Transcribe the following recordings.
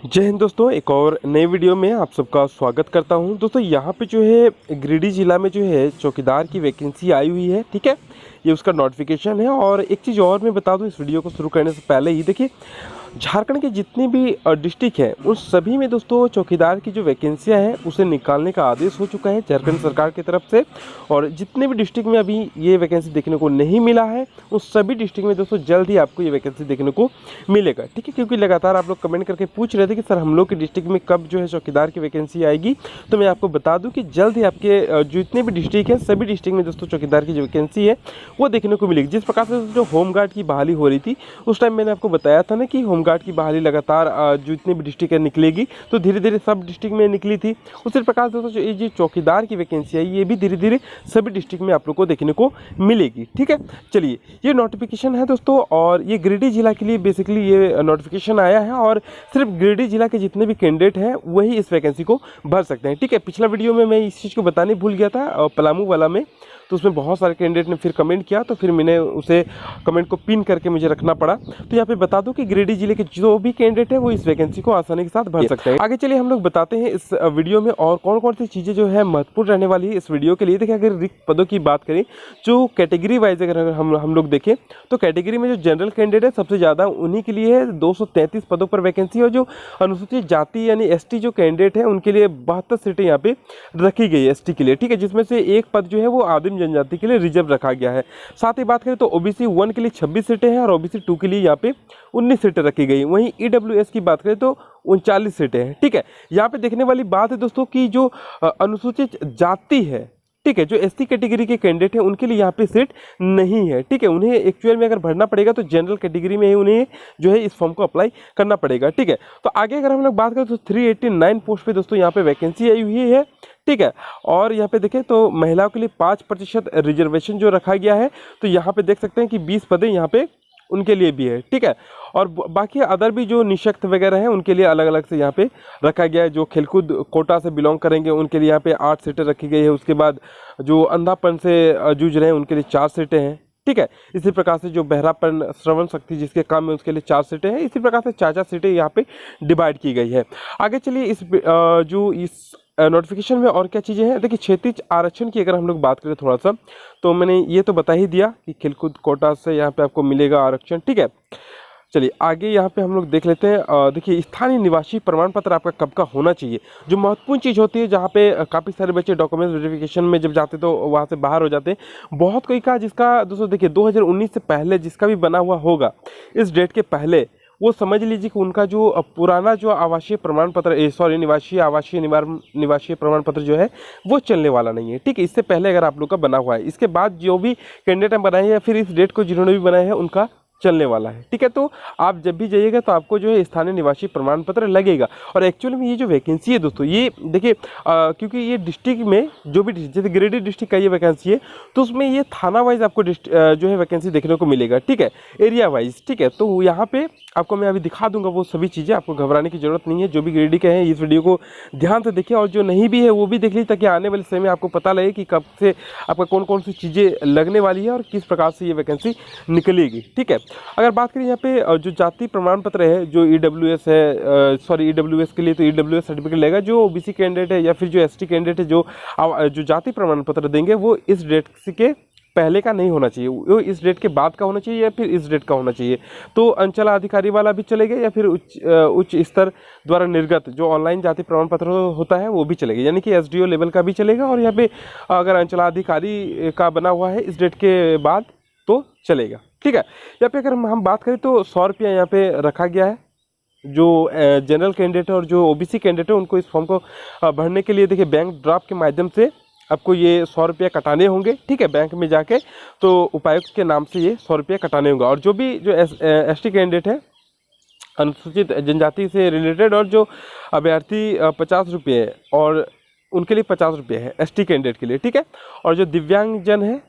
जय हिंद दोस्तों, एक और नए वीडियो में आप सबका स्वागत करता हूं। दोस्तों यहाँ पे जो है गिरिडीह जिला में जो है चौकीदार की वैकेंसी आई हुई है। ठीक है, ये उसका नोटिफिकेशन है। और एक चीज़ और मैं बता दूं इस वीडियो को शुरू करने से पहले ही, देखिए झारखंड के जितने भी डिस्ट्रिक्ट हैं उन सभी में दोस्तों चौकीदार की जो वैकेंसियां हैं उसे निकालने का आदेश हो चुका है झारखंड सरकार की तरफ से। और जितने भी डिस्ट्रिक्ट में अभी ये वैकेंसी देखने को नहीं मिला है उस सभी डिस्ट्रिक्ट में दोस्तों जल्द ही आपको ये वैकेंसी देखने को मिलेगा। ठीक है, क्योंकि लगातार आप लोग कमेंट करके पूछ रहे थे कि सर हम लोग के डिस्ट्रिक्ट में कब जो है चौकीदार की वैकेंसी आएगी। तो मैं आपको बता दूं कि जल्द ही आपके जितने भी डिस्ट्रिक्ट हैं सभी डिस्ट्रिक्ट में दोस्तों चौकीदार की जो वैकेंसी है वो देखने को मिलेगी। जिस प्रकार से जो होमगार्ड की बहाली हो रही थी उस टाइम मैंने आपको बताया था ना कि होमगार्ड की बहाली लगातार जितनी भी डिस्ट्रिक्ट है निकलेगी, तो धीरे धीरे सब डिस्ट्रिक्ट में निकली थी। उसी प्रकार से दोस्तों ये जो चौकीदार की वैकेंसी है ये भी धीरे धीरे सभी डिस्ट्रिक्ट में आप लोग को देखने को मिलेगी। ठीक है, चलिए ये नोटिफिकेशन है दोस्तों और ये गिरिडीह जिला के लिए बेसिकली ये नोटिफिकेशन आया है और सिर्फ गिरिडीह जिला के जितने भी कैंडिडेट हैं वही इस वैकेंसी को भर सकते हैं। ठीक है, पिछला वीडियो में मैं इस चीज़ को बताने भूल गया था पलामू वाला में, तो उसमें बहुत सारे कैंडिडेट ने फिर कमेंट किया तो फिर मैंने उसे कमेंट को पिन करके मुझे रखना पड़ा। तो यहाँ पे बता दूं कि गिरिडीह जिले के जो भी कैंडिडेट है वो इस वैकेंसी को आसानी के साथ भर सकते हैं। आगे चलिए हम लोग बताते हैं इस वीडियो में और कौन कौन सी चीज़ें जो है महत्वपूर्ण रहने वाली है इस वीडियो के लिए। देखिए अगर रिक्त पदों की बात करें जो कैटेगरी वाइज अगर हम लोग देखें तो कैटेगरी में जो जनरल कैंडिडेट है सबसे ज़्यादा उन्हीं के लिए है 233 पदों पर वैकेंसी। और जो अनुसूचित जाति यानी एसटी जो कैंडिडेट है उनके लिए 72 सीटें यहाँ पे रखी गई है एसटी के लिए। ठीक है, जिसमें से एक पद जो है वो आदिम जनजाति के लिए रिजर्व रखा गया है। साथ ही बात करें तो ओबीसी 1 के लिए 26 सीटें हैं और ओबीसी 2 के लिए यहाँ पे 19 सीटें रखी गई। वहीं ईडब्ल्यूएस की बात करें तो 39 सीटें हैं। ठीक है, यहाँ पे देखने वाली बात है दोस्तों कि जो अनुसूचित जाति है, ठीक है, जो एसटी कैटेगरी के कैंडिडेट हैं उनके लिए यहाँ पे सीट नहीं है। ठीक है, उन्हें एक्चुअल में अगर भरना पड़ेगा तो जनरल कैटेगरी में ही उन्हें जो है इस फॉर्म को अप्लाई करना पड़ेगा। ठीक है, तो आगे अगर हम लोग बात करें तो 389 पोस्ट पे दोस्तों यहाँ पे वैकेंसी आई हुई है। ठीक है, और यहाँ पे देखें तो महिलाओं के लिए 5% रिजर्वेशन जो रखा गया है, तो यहाँ पे देख सकते हैं कि 20 पदें यहाँ पे उनके लिए भी है। ठीक है, और बाकी अदर भी जो निशक्त वगैरह हैं उनके लिए अलग अलग से यहाँ पे रखा गया है। जो खेलकूद कोटा से बिलोंग करेंगे उनके लिए यहाँ पे 8 सीटें रखी गई है। उसके बाद जो अंधापन से जूझ रहे हैं उनके लिए 4 सीटें हैं। ठीक है, इसी प्रकार से जो बहरापन श्रवण शक्ति जिसके काम में उसके लिए 4 सीटें हैं। इसी प्रकार से 4 सीटें यहाँ पे डिवाइड की गई है। आगे चलिए इस नोटिफिकेशन में और क्या चीज़ें हैं। देखिए क्षेत्रीय आरक्षण की अगर हम लोग बात करें थोड़ा सा, तो मैंने ये तो बता ही दिया कि खेलकूद कोटा से यहाँ पे आपको मिलेगा आरक्षण। ठीक है, चलिए आगे यहाँ पे हम लोग देख लेते हैं। देखिए स्थानीय निवासी प्रमाण पत्र आपका कब का होना चाहिए। जो महत्वपूर्ण चीज़ होती है जहाँ पे काफ़ी सारे बच्चे डॉक्यूमेंट्स वेरिफिकेशन में जब जाते तो वहाँ से बाहर हो जाते हैं। बहुत कोई का जिसका दोस्तों देखिए 2019 से पहले जिसका भी बना हुआ होगा इस डेट के पहले, वो समझ लीजिए कि उनका जो पुराना जो आवासीय प्रमाण पत्र निवासीय प्रमाण पत्र जो है वो चलने वाला नहीं है। ठीक है, इससे पहले अगर आप लोग का बना हुआ है, इसके बाद जो भी कैंडिडेट बनाए हैं या फिर इस डेट को जिन्होंने भी बनाया है उनका चलने वाला है। ठीक है, तो आप जब भी जाइएगा तो आपको जो है स्थानीय निवासी प्रमाण पत्र लगेगा। और एक्चुअली में ये जो वैकेंसी है दोस्तों ये देखिए क्योंकि ये डिस्ट्रिक्ट में जो भी जैसे गिरिडीह डिस्ट्रिक्ट का ये वैकेंसी है तो उसमें ये थाना वाइज आपको जो है वैकेंसी देखने को मिलेगा। ठीक है, एरिया वाइज। ठीक है, तो यहाँ पे आपको मैं अभी दिखा दूंगा वो सभी चीज़ें, आपको घबराने की जरूरत नहीं है। जो भी गिरिडीह के हैं इस वीडियो को ध्यान से देखिए और जो नहीं भी है वो भी देख लीजिए ताकि आने वाले समय में आपको पता लगे कि कब से आपका कौन कौन सी चीज़ें लगने वाली है और किस प्रकार से ये वैकेंसी निकलेगी। ठीक है, अगर बात करें यहाँ पे जो जाति प्रमाण पत्र है जो ईडब्ल्यूएस है, ईडब्ल्यूएस के लिए तो ईडब्ल्यूएस सर्टिफिकेट लेगा। जो ओबीसी कैंडिडेट है या फिर जो एसटी कैंडिडेट है जो जाति प्रमाण पत्र देंगे वो इस डेट के पहले का नहीं होना चाहिए, वो इस डेट के बाद का होना चाहिए या फिर इस डेट का होना चाहिए। तो अंचलाधिकारी वाला भी चलेगा या फिर उच्च स्तर द्वारा निर्गत जो ऑनलाइन जाति प्रमाण पत्र होता है वो भी चलेगा, यानी कि एसडीओ लेवल का भी चलेगा। और यहाँ पे अगर अंचलाधिकारी का बना हुआ है इस डेट के बाद तो चलेगा। ठीक है, यहाँ पे अगर हम बात करें तो 100 रुपया यहाँ पे रखा गया है। जो जनरल कैंडिडेट है और जो ओबीसी कैंडिडेट है उनको इस फॉर्म को भरने के लिए देखिए बैंक ड्राफ्ट के माध्यम से आपको ये 100 रुपया कटाने होंगे। ठीक है, बैंक में जाके तो उपायुक्त के नाम से ये 100 रुपया कटाने होंगे। और जो भी जो एसटी कैंडिडेट है अनुसूचित जनजाति से रिलेटेड और जो अभ्यर्थी 50 रुपये और उनके लिए 50 रुपये है एसटी कैंडिडेट के लिए। ठीक है, और जो दिव्यांगजन है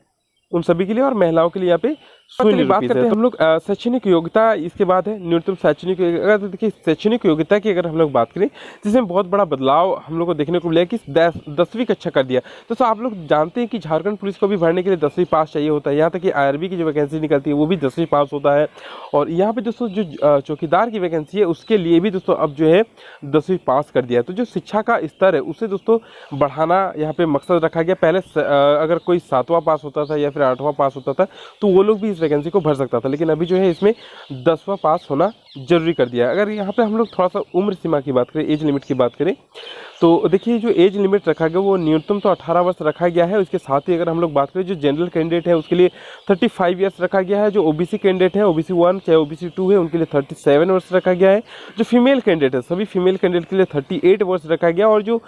उन सभी के लिए और महिलाओं के लिए यहाँ पे शून्य बात करते हैं हम लोग शैक्षणिक योग्यता। इसके बाद है न्यूनतम शैक्षणिक, अगर देखिए शैक्षणिक योग्यता की अगर हम लोग बात करें जिसमें बहुत बड़ा बदलाव हम लोग को देखने को मिला कि 10वीं कक्षा कर दिया। तो आप लोग जानते हैं कि झारखंड पुलिस को भी भरने के लिए 10वीं पास चाहिए होता है। यहाँ तक कि IRB की जो वैकेंसी निकलती है वो भी 10वीं पास होता है। और यहाँ पे दोस्तों जो चौकीदार की वैकेंसी है उसके लिए भी दोस्तों अब जो है 10वीं पास कर दिया है। तो जो शिक्षा का स्तर है उसे दोस्तों बढ़ाना यहाँ पे मकसद रखा गया। पहले अगर कोई 7वां पास होता था या फिर 8वां पास होता था तो वो लोग भी इस वैकेंसी को भर सकता था, लेकिन अभी जो है इसमें 10वां पास होना जरूरी कर दिया है। अगर यहाँ पे हम लोग थोड़ा सा उम्र सीमा की बात करें, एज लिमिट की बात करें, तो देखिए जो एज लिमिट रखा गया वो न्यूनतम तो 18 वर्ष रखा गया है। उसके साथ ही अगर हम लोग बात करें जो जनरल कैंडिडेट है उसके लिए 35 ईयर्स रखा गया है। जो OBC कैंडिडेट है, OBC 1 चाहे OBC 2 है, उनके लिए 37 वर्ष रखा गया है। जो फीमेल कैंडिडेट है सभी फीमेल कैंडिडेट के लिए 38 वर्ष रखा गया, और जो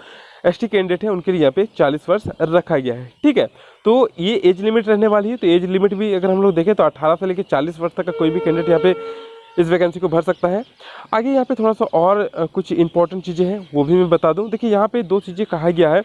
ST कैंडिडेट है उनके लिए यहाँ पे 40 वर्ष रखा गया है। ठीक है, तो ये एज लिमिट रहने वाली है। तो एज लिमिट भी अगर हम लोग देखें तो 18 से लेकर 40 वर्ष तक का कोई भी कैंडिडेट यहाँ पे इस वैकेंसी को भर सकता है। आगे यहाँ पे थोड़ा सा और कुछ इंपॉर्टेंट चीज़ें हैं वो भी मैं बता दूं। देखिए यहाँ पे 2 चीज़ें कहा गया है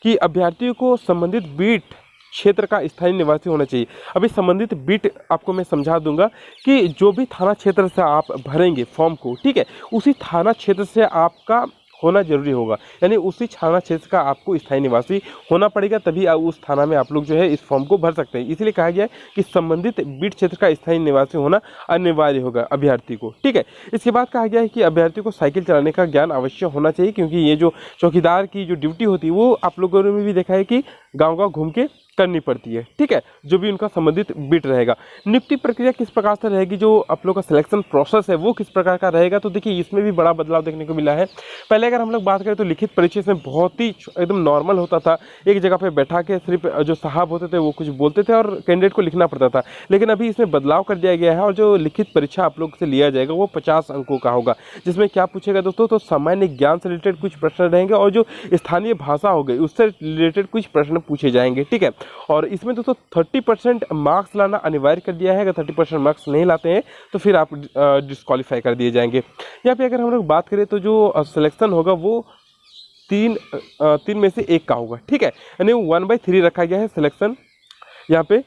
कि अभ्यर्थियों को संबंधित बीट क्षेत्र का स्थायी निवासी होना चाहिए। अभी संबंधित बीट आपको मैं समझा दूंगा कि जो भी थाना क्षेत्र से आप भरेंगे फॉर्म को, ठीक है, उसी थाना क्षेत्र से आपका होना जरूरी होगा, यानी उसी थाना क्षेत्र का आपको स्थायी निवासी होना पड़ेगा, तभी उस थाना में आप लोग जो है इस फॉर्म को भर सकते हैं। इसीलिए कहा गया है कि संबंधित बीट क्षेत्र का स्थायी निवासी होना अनिवार्य होगा अभ्यर्थी को। ठीक है, इसके बाद कहा गया है कि अभ्यर्थी को साइकिल चलाने का ज्ञान अवश्य होना चाहिए, क्योंकि ये जो चौकीदार की जो ड्यूटी होती है वो आप लोगों ने भी देखा है कि गाँव-गाँव घूम के करनी पड़ती है। ठीक है, जो भी उनका संबंधित बिट रहेगा। नियुक्ति प्रक्रिया किस प्रकार से रहेगी, जो आप लोग का सिलेक्शन प्रोसेस है वो किस प्रकार का रहेगा, तो देखिए इसमें भी बड़ा बदलाव देखने को मिला है। पहले अगर हम लोग बात करें तो लिखित परीक्षा में बहुत ही एकदम नॉर्मल होता था, एक जगह पे बैठा के सिर्फ जो साहब होते थे वो कुछ बोलते थे और कैंडिडेट को लिखना पड़ता था, लेकिन अभी इसमें बदलाव कर दिया गया है और जो लिखित परीक्षा आप लोग से लिया जाएगा वो 50 अंकों का होगा। जिसमें क्या पूछेगा दोस्तों, तो सामान्य ज्ञान से रिलेटेड कुछ प्रश्न रहेंगे और जो स्थानीय भाषा हो गई उससे रिलेटेड कुछ प्रश्न पूछे जाएंगे। ठीक है, और इसमें दोस्तों 30% मार्क्स लाना अनिवार्य कर दिया है। अगर 30% मार्क्स नहीं लाते हैं तो फिर आप डिस्क्वालीफाई कर दिए जाएंगे। यहाँ पे अगर हम लोग बात करें तो जो सिलेक्शन होगा वो तीन में से एक का होगा। ठीक है, यानी 1/3 रखा गया है सिलेक्शन यहाँ पे।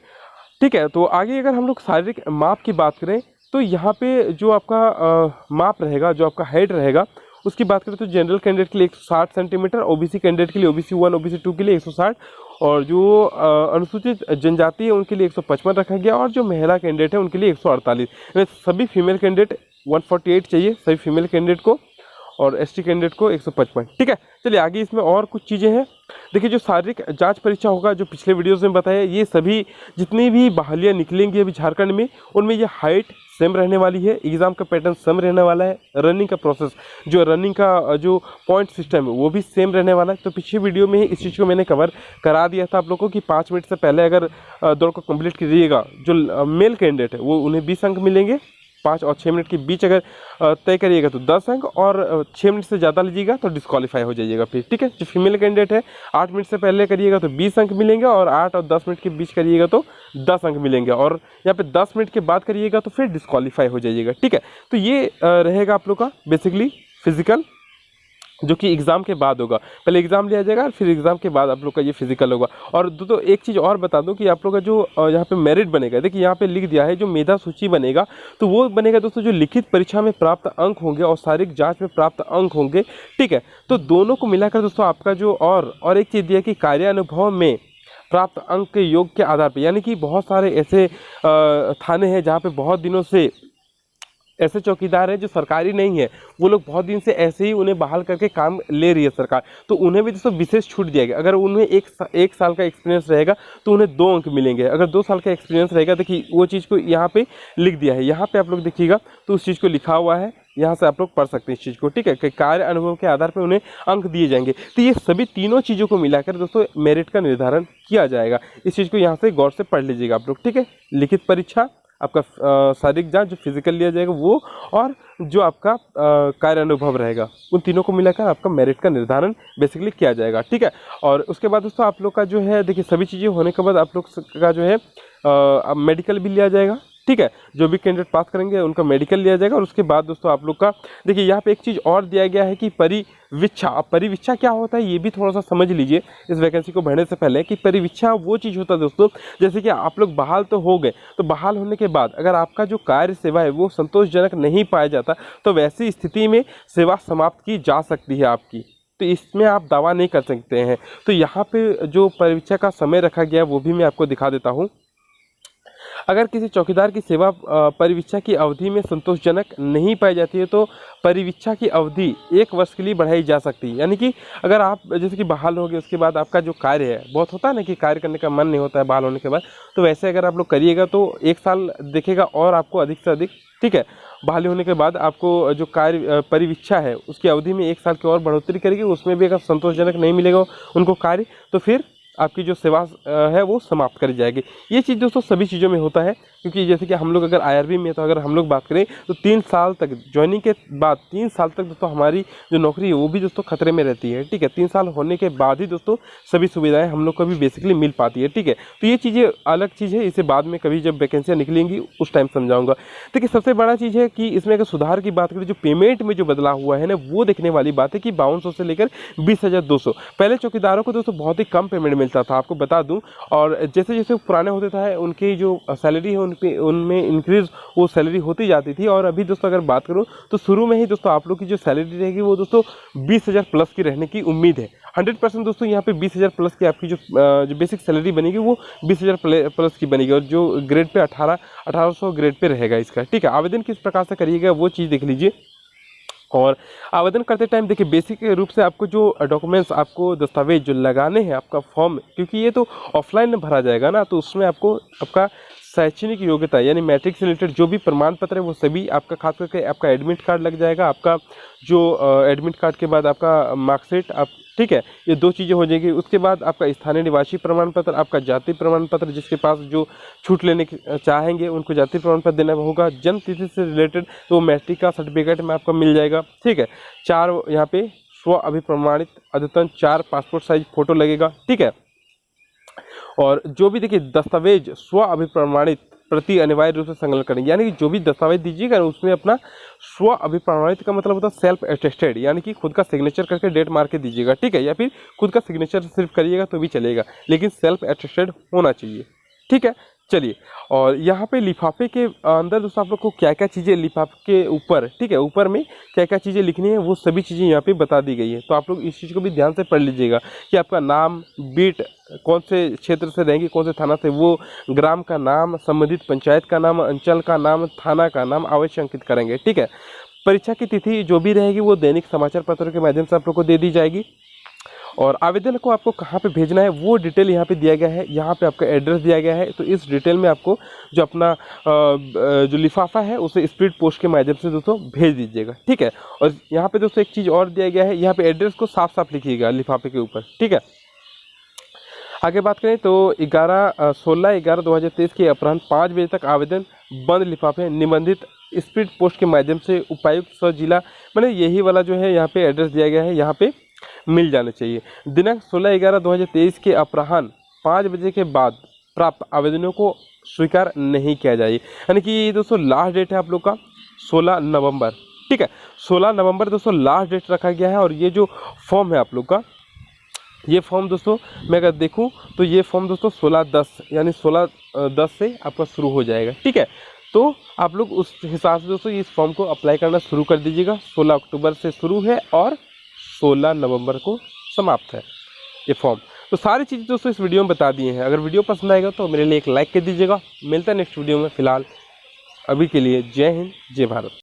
ठीक है, तो आगे अगर हम लोग शारीरिक माप की बात करें तो यहाँ पे जो आपका माप रहेगा, जो आपका हाइट रहेगा उसकी बात करें तो जनरल कैंडिडेट के लिए 160 सेंटीमीटर, OBC कैंडिडेट के लिए OBC 1 OBC 2 के लिए 160, और जो अनुसूचित जनजाति है उनके लिए 155 रखा गया, और जो महिला कैंडिडेट है उनके लिए 148। सभी फीमेल कैंडिडेट 148 चाहिए सभी फीमेल कैंडिडेट को, और ST कैंडिडेट को 155। ठीक है, चलिए आगे इसमें और कुछ चीज़ें हैं। देखिए जो शारीरिक जांच परीक्षा होगा, जो पिछले वीडियोस में बताया, ये सभी जितनी भी बहालियाँ निकलेंगी अभी झारखंड में उनमें ये हाइट सेम रहने वाली है, एग्जाम का पैटर्न सेम रहने वाला है, रनिंग का प्रोसेस, जो रनिंग का जो पॉइंट सिस्टम है वो भी सेम रहने वाला है। तो पिछले वीडियो में ही इस चीज़ को मैंने कवर करा दिया था आप लोगों को कि 5 मिनट से पहले अगर दौड़ को कंप्लीट कीजिएगा, जो मेल कैंडिडेट है वो उन्हें 20 अंक मिलेंगे। 5 और 6 मिनट के बीच अगर तय करिएगा तो 10 अंक, और 6 मिनट से ज़्यादा लीजिएगा तो डिस्क्वालीफाई हो जाइएगा फिर। ठीक है, जो फीमेल कैंडिडेट है 8 मिनट से पहले करिएगा तो 20 अंक मिलेंगे, और 8 और 10 मिनट के बीच करिएगा तो 10 अंक मिलेंगे, और यहाँ पे 10 मिनट के बाद करिएगा तो फिर डिस्क्वालीफाई हो जाइएगा। ठीक है, तो ये रहेगा आप लोग का बेसिकली फिजिकल, जो कि एग्ज़ाम के बाद होगा। पहले एग्ज़ाम लिया जाएगा और फिर एग्ज़ाम के बाद आप लोग का ये फिजिकल होगा। और तो एक चीज़ और बता दूं कि आप लोग का जो यहाँ पे मेरिट बनेगा, देखिए यहाँ पे लिख दिया है जो मेधा सूची बनेगा, तो वो बनेगा दोस्तों जो लिखित परीक्षा में प्राप्त अंक होंगे और शारीरिक जांच में प्राप्त अंक होंगे। ठीक है, तो दोनों को मिलाकर दोस्तों आपका जो और एक चीज़ दिया कि कार्यानुभव में प्राप्त अंक के योग के आधार पर, यानी कि बहुत सारे ऐसे थाने हैं जहाँ पे बहुत दिनों से ऐसे चौकीदार हैं जो सरकारी नहीं है, वो लोग बहुत दिन से ऐसे ही उन्हें बहाल करके काम ले रही है सरकार, तो उन्हें भी दोस्तों विशेष छूट दिया गया। अगर उन्हें एक साल का एक्सपीरियंस रहेगा तो उन्हें 2 अंक मिलेंगे। अगर 2 साल का एक्सपीरियंस रहेगा, देखिए वो चीज़ को यहाँ पे लिख दिया है, यहाँ पे आप लोग देखिएगा तो उस चीज़ को लिखा हुआ है, यहाँ से आप लोग पढ़ सकते हैं इस चीज़ को। ठीक है, कि कार्य अनुभव के आधार पर उन्हें अंक दिए जाएंगे। तो ये सभी तीनों चीज़ों को मिलाकर दोस्तों मेरिट का निर्धारण किया जाएगा। इस चीज़ को यहाँ से गौर से पढ़ लीजिएगा आप लोग। ठीक है, लिखित परीक्षा, आपका शारीरिक जांच जो फिजिकल लिया जाएगा वो, और जो आपका कार्य अनुभव रहेगा, उन तीनों को मिलाकर आपका मेरिट का निर्धारण बेसिकली किया जाएगा। ठीक है, और उसके बाद दोस्तों आप लोग का जो है, देखिए सभी चीज़ें होने के बाद आप लोग का जो है मेडिकल भी लिया जाएगा। ठीक है। जो भी कैंडिडेट पास करेंगे उनका मेडिकल लिया जाएगा और उसके बाद दोस्तों आप लोग का देखिए यहाँ पे एक चीज़ और दिया गया है कि परिवीक्षा। अब परिवीक्षा क्या होता है ये भी थोड़ा सा समझ लीजिए इस वैकेंसी को भरने से पहले कि परिवीक्षा वो चीज़ होता है दोस्तों, जैसे कि आप लोग बहाल तो हो गए, तो बहाल होने के बाद अगर आपका जो कार्य सेवा है वो संतोषजनक नहीं पाया जाता तो वैसी स्थिति में सेवा समाप्त की जा सकती है आपकी, तो इसमें आप दावा नहीं कर सकते हैं। तो यहाँ पे जो परीक्षा का समय रखा गया वो भी मैं आपको दिखा देता हूँ। अगर किसी चौकीदार की सेवा परिवीक्षा की अवधि में संतोषजनक नहीं पाई जाती है तो परिवीक्षा की अवधि 1 वर्ष के लिए बढ़ाई जा सकती है। यानी कि अगर आप जैसे कि बहाल हो गए उसके बाद आपका जो कार्य है, बहुत होता है ना कि कार्य करने का मन नहीं होता है बहाल होने के बाद, तो वैसे अगर आप लोग करिएगा तो 1 साल दिखेगा और आपको अधिक से अधिक, ठीक है, बहाली होने के बाद आपको जो कार्य परिवीक्षा है उसकी अवधि में 1 साल की और बढ़ोतरी करेगी। उसमें भी अगर संतोषजनक नहीं मिलेगा उनको कार्य तो फिर आपकी जो सेवा है वो समाप्त करी जाएगी। ये चीज़ दोस्तों सभी चीज़ों में होता है, क्योंकि जैसे कि हम लोग अगर आईआरबी में, तो अगर हम लोग बात करें तो 3 साल तक ज्वाइनिंग के बाद 3 साल तक दोस्तों हमारी जो नौकरी है वो भी दोस्तों खतरे में रहती है, ठीक है। 3 साल होने के बाद ही दोस्तों सभी सुविधाएं हम लोग को भी बेसिकली मिल पाती है, ठीक है। तो ये चीज़ें अलग चीज़ है, इसे बाद में कभी जब वैकेंसियाँ निकलेंगी उस टाइम समझाऊंगा। देखिए सबसे बड़ा चीज़ है कि इसमें अगर सुधार की बात करें, जो पेमेंट में जो बदलाव हुआ है ना, वो देखने वाली बात है कि 5200 से लेकर 20,200। पहले चौकीदारों को दोस्तों बहुत ही कम पेमेंट मिलता था, आपको बता दूं, और जैसे जैसे पुराने होते थे उनकी जो सैलरी है उनमें इंक्रीज वो सैलरी होती जाती थी। और अभी दोस्तों अगर बात करूं तो शुरू में ही दोस्तों आप लोग की जो सैलरी रहेगी वो दोस्तों 20,000 प्लस की रहने की उम्मीद है। 100% दोस्तों यहाँ पे 20,000 प्लस की आपकी जो बेसिक सैलरी बनेगी वो 20,000 प्लस की बनेगी, और जो ग्रेड पे 1800 ग्रेड पे रहेगा इसका, ठीक है। आवेदन किस प्रकार से करिएगा वो चीज़ देख लीजिए। और आवेदन करते टाइम देखिए बेसिक रूप से आपको जो डॉक्यूमेंट्स, आपको दस्तावेज जो लगाने हैं, आपका फॉर्म, क्योंकि ये तो ऑफलाइन में भरा जाएगा ना, तो उसमें आपको आपका शैक्षणिक योग्यता यानी मैट्रिक से रिलेटेड जो भी प्रमाण पत्र है वो सभी आपका, खास करके आपका एडमिट कार्ड लग जाएगा, आपका जो एडमिट कार्ड के बाद आपका मार्कशीट, आप, ठीक है, ये 2 चीज़ें हो जाएगी। उसके बाद आपका स्थानीय निवासी प्रमाण पत्र, आपका जाति प्रमाण पत्र, जिसके पास जो छूट लेने चाहेंगे उनको जाति प्रमाण पत्र देना होगा। जन्म तिथि से रिलेटेड तो मैट्रिक का सर्टिफिकेट में आपका मिल जाएगा, ठीक है। 4 यहाँ पे स्व अभिप्रमाणित अद्यतन 4 पासपोर्ट साइज फोटो लगेगा, ठीक है। और जो भी देखिए दस्तावेज स्व अभिप्रमाणित प्रति अनिवार्य रूप से संकलन करेंगे, यानी कि जो भी दस्तावेज दीजिएगा उसमें अपना स्व अभिप्रमाणित का मतलब होता है सेल्फ अटेस्टेड, यानी कि खुद का सिग्नेचर करके डेट मार के दीजिएगा, ठीक है, या फिर खुद का सिग्नेचर सिर्फ करिएगा तो भी चलेगा, लेकिन सेल्फ अटेस्टेड होना चाहिए, ठीक है। चलिए, और यहाँ पे लिफाफे के अंदर दोस्तों आप लोग को क्या क्या चीज़ें लिफाफे के ऊपर, ठीक है, ऊपर में क्या क्या चीज़ें लिखनी है वो सभी चीज़ें यहाँ पे बता दी गई है। तो आप लोग इस चीज़ को भी ध्यान से पढ़ लीजिएगा कि आपका नाम, बीट, कौन से क्षेत्र से रहेंगे, कौन से थाना से, वो ग्राम का नाम, संबंधित पंचायत का नाम, अंचल का नाम, थाना का नाम अवश्य अंकित करेंगे, ठीक है। परीक्षा की तिथि जो भी रहेगी वो दैनिक समाचार पत्रों के माध्यम से आप लोग को दे दी जाएगी। और आवेदन को आपको कहाँ पे भेजना है वो डिटेल यहाँ पे दिया गया है, यहाँ पे आपका एड्रेस दिया गया है। तो इस डिटेल में आपको जो अपना जो लिफाफा है उसे स्पीड पोस्ट के माध्यम से दोस्तों भेज दीजिएगा, ठीक है। और यहाँ पे दोस्तों एक चीज़ और दिया गया है, यहाँ पे एड्रेस को साफ साफ लिखिएगा लिफाफे के ऊपर, ठीक है। आगे बात करें तो 16/11/2023 के अपराह्न 5 बजे तक आवेदन बंद लिफाफे निबंधित स्पीड पोस्ट के माध्यम से उपायुक्त सौ जिला, मैंने यही वाला जो है यहाँ पे एड्रेस दिया गया है, यहाँ पे मिल जाने चाहिए। दिनांक 16/11/2023 के अपराह्न 5 बजे के बाद प्राप्त आवेदनों को स्वीकार नहीं किया जाए। यानी कि दोस्तों लास्ट डेट है आप लोग का 16 नवंबर, ठीक है। 16 नवंबर दोस्तों लास्ट डेट रखा गया है। और ये जो फॉर्म है आप लोग का, ये फॉर्म दोस्तों मैं अगर देखूं तो ये फॉर्म दोस्तों 16/10 यानी 16/10 से आपका शुरू हो जाएगा, ठीक है। तो आप लोग उस हिसाब से दोस्तों इस फॉर्म को अप्लाई करना शुरू कर दीजिएगा। 16 अक्टूबर से शुरू है और 16 नवंबर को समाप्त है ये फॉर्म। तो सारी चीज़ दोस्तों इस वीडियो में बता दिए हैं। अगर वीडियो पसंद आएगा तो मेरे लिए एक लाइक कर दीजिएगा। मिलता है नेक्स्ट वीडियो में। फिलहाल अभी के लिए जय हिंद, जय भारत।